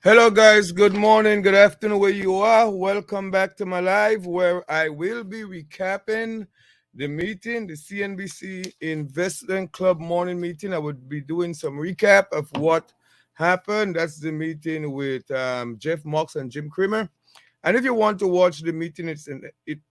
Hello, guys. Good morning, good afternoon, where you are. Welcome back to my live, where I will be recapping the meeting, the CNBC Investment Club morning meeting. I would be doing some recap of what happened. That's the meeting with Jeff Marks and Jim Cramer. And if you want to watch the meeting in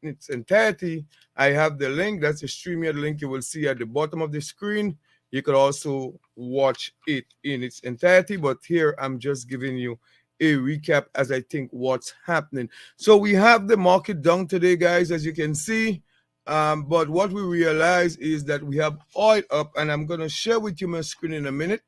its entirety, I have the link. That's the StreamYard link you will see at the bottom of the screen. You could also watch it in its entirety, but here I'm just giving you a recap as I think what's happening. So we have the market down today, guys, as you can see. But what we realize is that we have oil up, and I'm going to share with you my screen in a minute.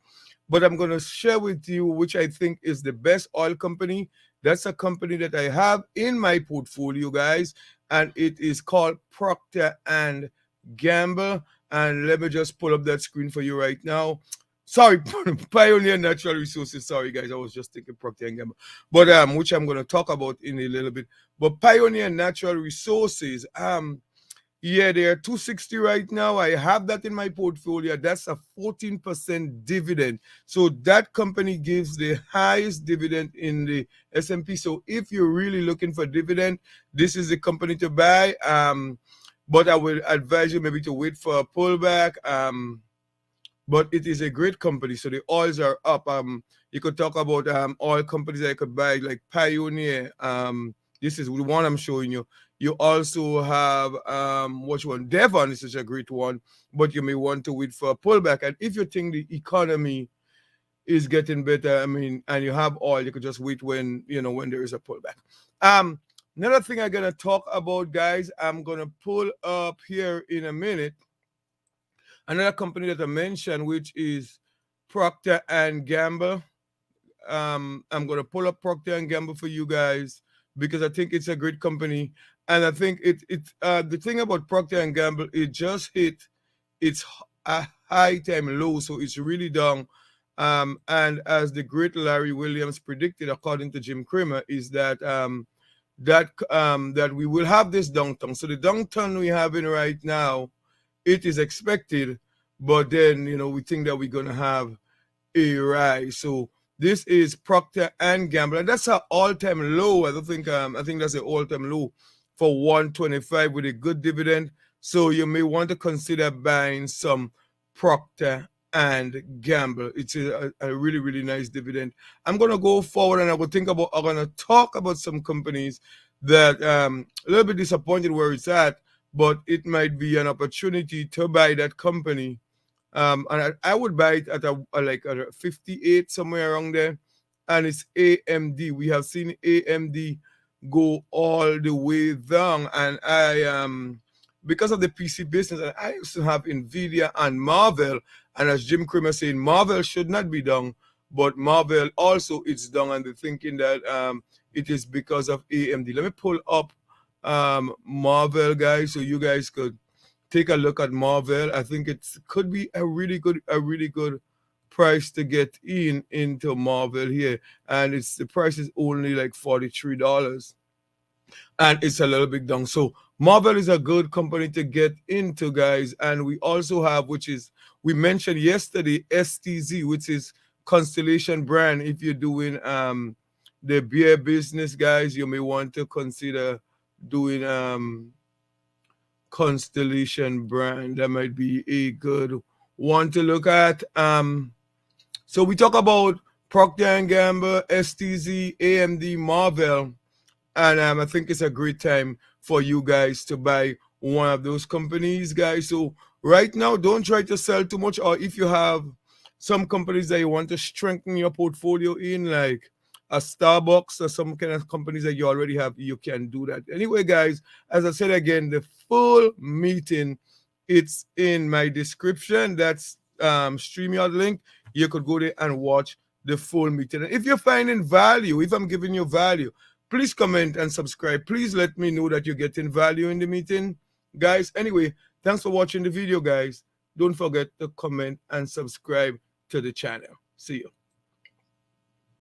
But I'm going to share with you which I think is the best oil company. That's a company that I have in my portfolio, guys, and it is called Procter and Gamble. And let me just pull up that screen for you right now. Sorry, Pioneer Natural Resources. Sorry, guys, I was just thinking Procter and Gamble, but which I'm going to talk about in a little bit. But Pioneer Natural Resources, yeah, they are 260 right now. I have that in my portfolio. That's a 14% dividend. So that company gives the highest dividend in the S&P. So if you're really looking for dividend, this is the company to buy. But I will advise you maybe to wait for a pullback. But it is a great company. So the oils are up. You could talk about oil companies that I could buy, like Pioneer. This is the one I'm showing you. You also have which one? Devon is such a great one, but you may want to wait for a pullback. And if you think the economy is getting better, I mean, and you have oil, you could just wait when when there is a pullback. Another thing I'm gonna talk about, guys, I'm gonna pull up here in a minute another company that I mentioned, which is Procter and Gamble. I'm gonna pull up Procter and Gamble for you guys because I think it's a great company, and I think the thing about Procter and Gamble, it just hit its a high time low, so it's really down. And as the great Larry Williams predicted, according to Jim Cramer, is that that we will have this downturn. So the downturn we have in right now, it is expected, but then we think that we're gonna have a rise. So this is Procter and Gamble, and that's an all-time low. I don't think I think that's an all-time low for 125 with a good dividend. So you may want to consider buying some Procter and Gamble. It's a really, really nice dividend. I'm gonna go forward and I'm gonna talk about some companies that a little bit disappointed where it's at, but it might be an opportunity to buy that company. And I would buy it at a 58 somewhere around there, and it's AMD. We have seen AMD go all the way down, and I because of the PC business, and I used to have Nvidia and Marvel, and as Jim Cramer saying, Marvel should not be down, but Marvel also is down, and they're thinking that it is because of AMD. Let me pull up Marvel, guys, so you guys could take a look at Marvel. I think it could be a really good price to get into Marvel here, and the price is only like $43, and it's a little bit down. So Marvel is a good company to get into, guys. And we also have, which is we mentioned yesterday, STZ, which is Constellation brand. If you're doing the beer business, guys, you may want to consider doing Constellation brand. That might be a good one to look at. So we talk about Procter and Gamble, STZ, AMD, Marvel, and I think it's a great time for you guys to buy one of those companies, guys. So right now, don't try to sell too much, or if you have some companies that you want to strengthen your portfolio in, like a Starbucks or some kind of companies that you already have, you can do that. Anyway, guys, as I said again, the full meeting, it's in my description. That's StreamYard link. You could go there and watch the full meeting. And if you're finding value, if I'm giving you value, please comment and subscribe. Please let me know that you're getting value in the meeting, guys. Anyway, thanks for watching the video, guys. Don't forget to comment and subscribe to the channel. See you.